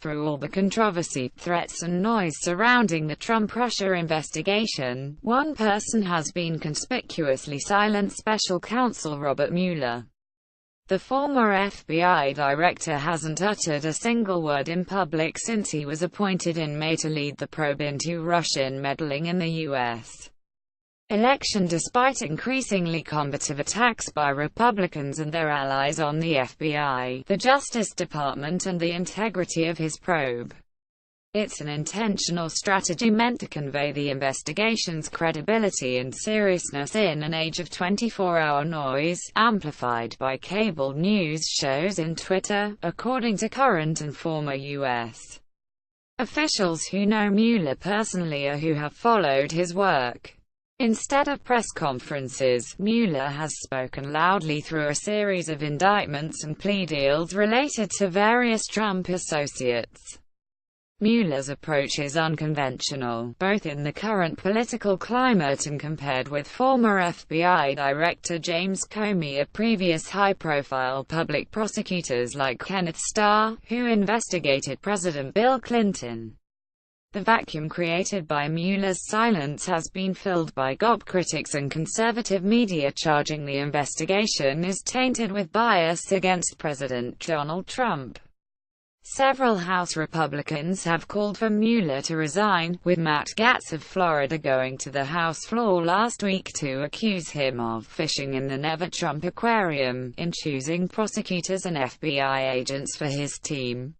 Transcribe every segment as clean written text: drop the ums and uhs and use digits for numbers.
Through all the controversy, threats and noise surrounding the Trump-Russia investigation, one person has been conspicuously silent: Special Counsel Robert Mueller. The former FBI director hasn't uttered a single word in public since he was appointed in May to lead the probe into Russian meddling in the U.S. election, despite increasingly combative attacks by Republicans and their allies on the FBI, the Justice Department, and the integrity of his probe. It's an intentional strategy meant to convey the investigation's credibility and seriousness in an age of 24-hour noise, amplified by cable news shows and Twitter, according to current and former U.S. officials who know Mueller personally or who have followed his work. Instead of press conferences, Mueller has spoken loudly through a series of indictments and plea deals related to various Trump associates. Mueller's approach is unconventional, both in the current political climate and compared with former FBI Director James Comey or previous high-profile public prosecutors like Kenneth Starr, who investigated President Bill Clinton. The vacuum created by Mueller's silence has been filled by GOP critics and conservative media, charging the investigation is tainted with bias against President Donald Trump. Several House Republicans have called for Mueller to resign, with Matt Gaetz of Florida going to the House floor last week to accuse him of fishing in the never-Trump aquarium, in choosing prosecutors and FBI agents for his team.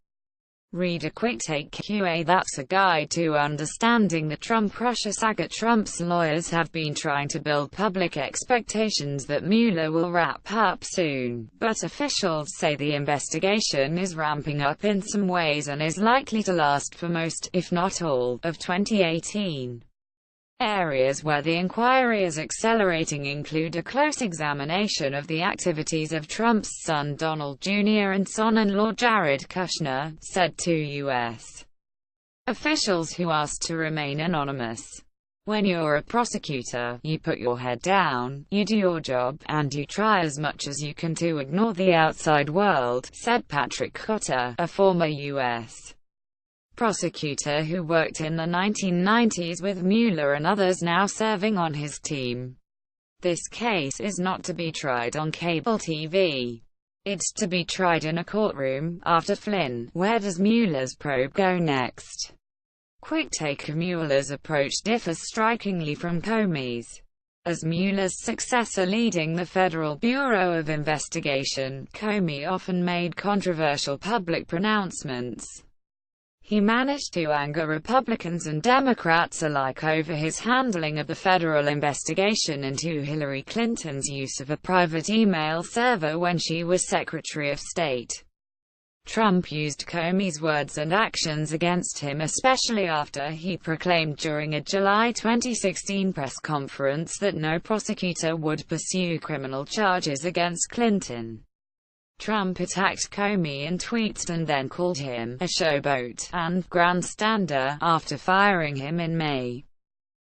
Read a quick take QA. That's a guide to understanding the Trump-Russia saga. Trump's lawyers have been trying to build public expectations that Mueller will wrap up soon, but officials say the investigation is ramping up in some ways and is likely to last for most, if not all, of 2018. Areas where the inquiry is accelerating include a close examination of the activities of Trump's son Donald Jr. and son-in-law Jared Kushner, said two U.S. officials who asked to remain anonymous. When you're a prosecutor, you put your head down, you do your job, and you try as much as you can to ignore the outside world, said Patrick Cotter, a former U.S. prosecutor who worked in the 1990s with Mueller and others now serving on his team. This case is not to be tried on cable TV. It's to be tried in a courtroom. After Flynn, where does Mueller's probe go next? Quick take. Mueller's approach differs strikingly from Comey's. As Mueller's successor leading the Federal Bureau of Investigation, Comey often made controversial public pronouncements. He managed to anger Republicans and Democrats alike over his handling of the federal investigation into Hillary Clinton's use of a private email server when she was Secretary of State. Trump used Comey's words and actions against him, especially after he proclaimed during a July 2016 press conference that no prosecutor would pursue criminal charges against Clinton. Trump attacked Comey in tweets and then called him a showboat and grandstander after firing him in May.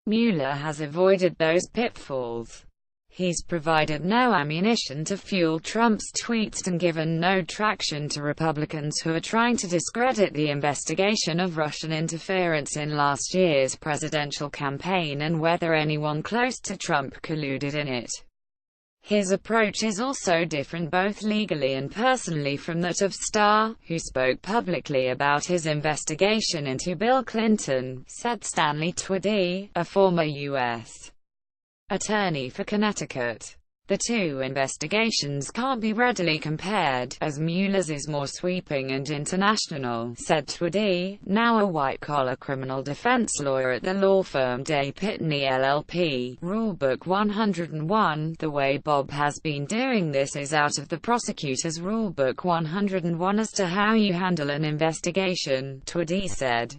Mueller has avoided those pitfalls. He's provided no ammunition to fuel Trump's tweets and given no traction to Republicans who are trying to discredit the investigation of Russian interference in last year's presidential campaign and whether anyone close to Trump colluded in it. His approach is also different both legally and personally from that of Starr, who spoke publicly about his investigation into Bill Clinton, said Stanley Twiddy, a former U.S. attorney for Connecticut. The two investigations can't be readily compared, as Mueller's is more sweeping and international, said Twiddy, now a white-collar criminal defense lawyer at the law firm Day Pitney LLP. Rulebook 101. The way Bob has been doing this is out of the prosecutor's Rulebook 101 as to how you handle an investigation, Twiddy said.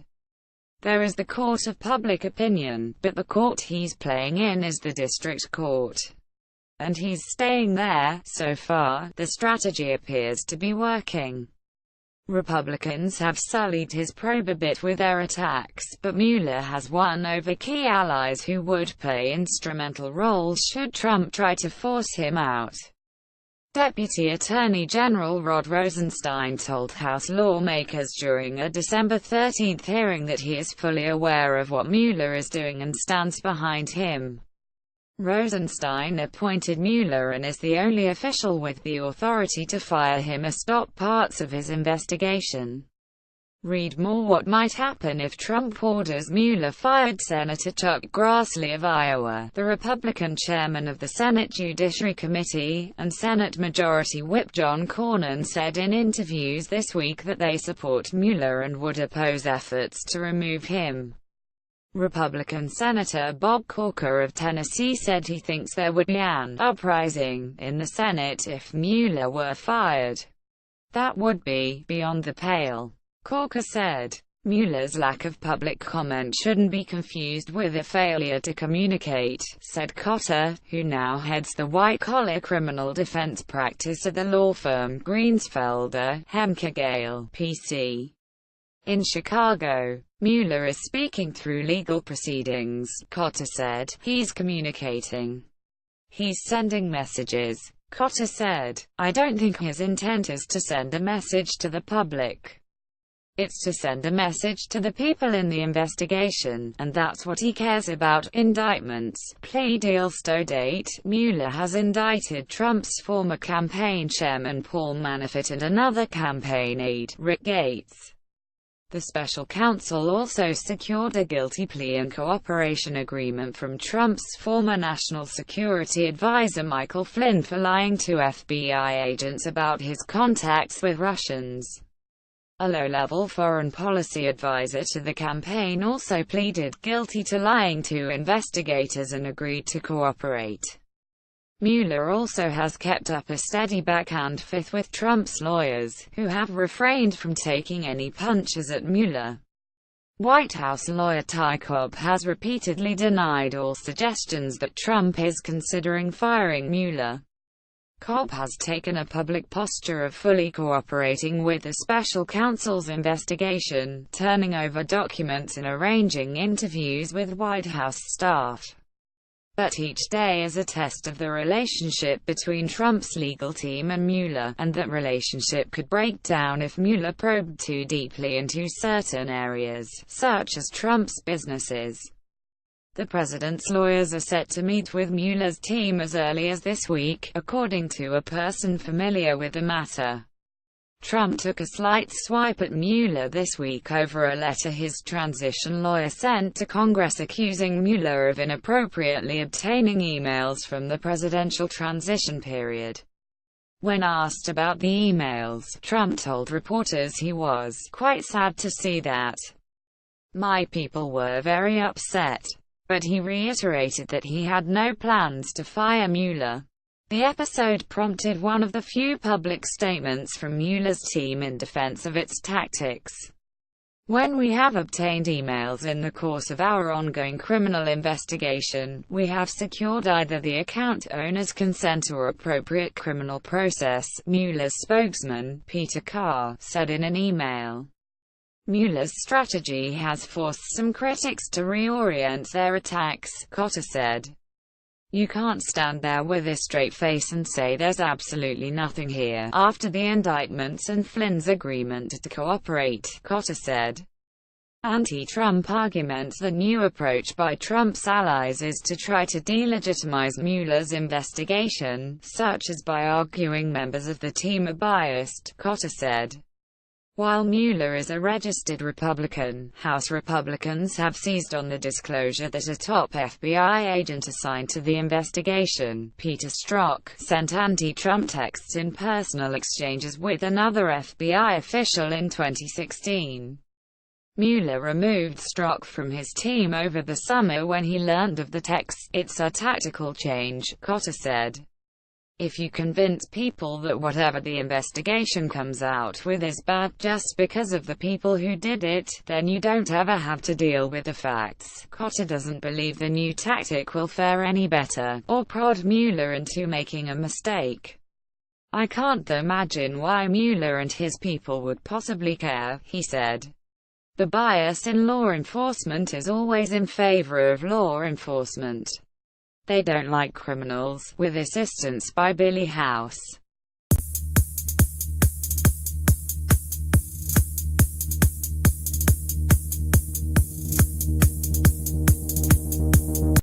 There is the court of public opinion, but the court he's playing in is the district court. And he's staying there. So far, the strategy appears to be working. Republicans have sullied his probe a bit with their attacks, but Mueller has won over key allies who would play instrumental roles should Trump try to force him out. Deputy Attorney General Rod Rosenstein told House lawmakers during a December 13 hearing that he is fully aware of what Mueller is doing and stands behind him. Rosenstein appointed Mueller and is the only official with the authority to fire him or stop parts of his investigation. Read more: what might happen if Trump orders Mueller fired. Senator Chuck Grassley of Iowa, the Republican chairman of the Senate Judiciary Committee, and Senate Majority Whip John Cornyn said in interviews this week that they support Mueller and would oppose efforts to remove him. Republican Senator Bob Corker of Tennessee said he thinks there would be an uprising in the Senate if Mueller were fired. That would be beyond the pale. Corker said, Mueller's lack of public comment shouldn't be confused with a failure to communicate, said Cotter, who now heads the white-collar criminal defense practice at the law firm Greensfelder, Hemke Gale, P.C. in Chicago. Mueller is speaking through legal proceedings, Cotter said. He's communicating. He's sending messages. Cotter said, I don't think his intent is to send a message to the public. It's to send a message to the people in the investigation, and that's what he cares about. Indictments, plea deals. Date: Mueller has indicted Trump's former campaign chairman Paul Manafort and another campaign aide, Rick Gates. The special counsel also secured a guilty plea and cooperation agreement from Trump's former national security advisor Michael Flynn for lying to FBI agents about his contacts with Russians. A low-level foreign policy advisor to the campaign also pleaded guilty to lying to investigators and agreed to cooperate. Mueller also has kept up a steady back-and forth with Trump's lawyers, who have refrained from taking any punches at Mueller. White House lawyer Ty Cobb has repeatedly denied all suggestions that Trump is considering firing Mueller. Cobb has taken a public posture of fully cooperating with the special counsel's investigation, turning over documents and arranging interviews with White House staff. But each day is a test of the relationship between Trump's legal team and Mueller, and that relationship could break down if Mueller probed too deeply into certain areas, such as Trump's businesses. The president's lawyers are set to meet with Mueller's team as early as this week, according to a person familiar with the matter. Trump took a slight swipe at Mueller this week over a letter his transition lawyer sent to Congress accusing Mueller of inappropriately obtaining emails from the presidential transition period. When asked about the emails, Trump told reporters he was quite sad to see that. My people were very upset. But he reiterated that he had no plans to fire Mueller. The episode prompted one of the few public statements from Mueller's team in defense of its tactics. When we have obtained emails in the course of our ongoing criminal investigation, we have secured either the account owner's consent or appropriate criminal process, Mueller's spokesman, Peter Carr, said in an email. Mueller's strategy has forced some critics to reorient their attacks, Cotter said. You can't stand there with a straight face and say there's absolutely nothing here, after the indictments and Flynn's agreement to cooperate, Cotter said. Anti-Trump argument: the new approach by Trump's allies is to try to delegitimize Mueller's investigation, such as by arguing members of the team are biased, Cotter said. While Mueller is a registered Republican, House Republicans have seized on the disclosure that a top FBI agent assigned to the investigation, Peter Strzok, sent anti-Trump texts in personal exchanges with another FBI official in 2016. Mueller removed Strzok from his team over the summer when he learned of the texts. It's a tactical change, Cotter said. If you convince people that whatever the investigation comes out with is bad just because of the people who did it, then you don't ever have to deal with the facts. Cotter doesn't believe the new tactic will fare any better, or prod Mueller into making a mistake. I can't imagine why Mueller and his people would possibly care, he said. The bias in law enforcement is always in favor of law enforcement. They don't like criminals, with assistance by Billy House.